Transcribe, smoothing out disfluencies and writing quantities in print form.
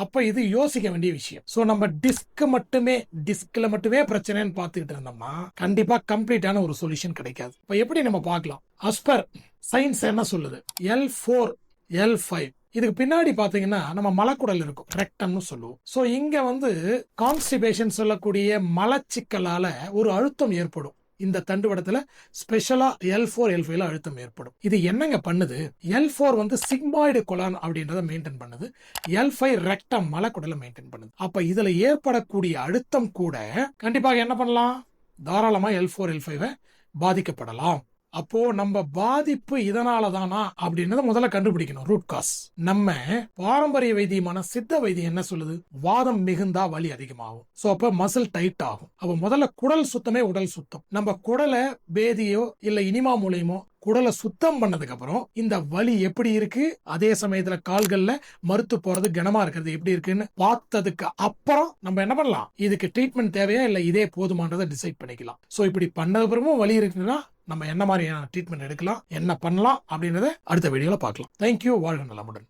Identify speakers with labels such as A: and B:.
A: அப்ப இது யோசிக்க வேண்டிய விஷயம். சோ நம்ம டிஸ்க்ல மட்டுமே பிரச்சனைன்னு பார்த்துக்கிட்டு இருந்தோம்னா கண்டிப்பா கம்ப்ளீட்டான ஒரு சொல்யூஷன் கிடைக்காது. இப்ப எப்படி நம்ம பார்க்கலாம்? அஸ்பர் சயின்ஸ் என்ன சொல்லுது? L4 L5 இதுக்கு பின்னாடி பாத்தீங்கன்னா நம்ம மலக்குடல் இருக்கும், ரெக்டம்னு சொல்லுவோம். சோ இங்க கான்ஸ்டிபேஷன் சொல்லக்கூடிய மலச்சிக்கலால ஒரு அழுத்தம் ஏற்படும். இந்த தண்டுவடத்துல ஸ்பெஷலா L4 L5 அழுத்தம் ஏற்படும். இது என்னங்க பண்ணுது? L4 சிக்மாய்டு கொலான் அப்படின்றத மெயின்டைன் பண்ணுது, L5 ரெக்டம் மலக்குடலை மெயின்டைன் பண்ணுது. அப்ப இதுல ஏற்படக்கூடிய அழுத்தம் கூட கண்டிப்பாக என்ன பண்ணலாம்? தாராளமா L4 L5 பாதிக்கப்படலாம். அப்போ நம்ம பாதிப்பு இதனால தானா அப்படின்றத முதல்ல கண்டுபிடிக்கணும், ரூட் காஸ். நம்ம பாரம்பரிய வைத்தியமான சித்த வைத்தியம் என்ன சொல்லுது? வாதம் மிகுந்தா வலி அதிகமாகும். சோ அப்ப மசில் டைட் ஆகும். அப்ப முதல்ல குடல் சுத்தமே உடல் சுத்தம். நம்ம குடலை பேதியோ இல்ல இனிமா மூலியமோ குடலை சுத்தம் பண்ணதுக்கு அப்புறம் இந்த வலி எப்படி இருக்கு, அதே சமயத்துல கால்கள்ல மறுத்து போறது கனமா இருக்கிறது எப்படி இருக்குன்னு பார்த்ததுக்கு அப்புறம் நம்ம என்ன பண்ணலாம்? இதுக்கு ட்ரீட்மெண்ட் தேவையா இல்ல இதே போதுமானதை டிசைட் பண்ணிக்கலாம். சோ இப்படி பண்ணது அப்புறமும் வலி இருக்குன்னா நம்ம என்ன மாதிரியான ட்ரீட்மெண்ட் எடுக்கலாம், என்ன பண்ணலாம் அப்படின்றத அடுத்த வீடியோல பார்க்கலாம். தேங்க்யூ. வாழ்க நலமுடன்.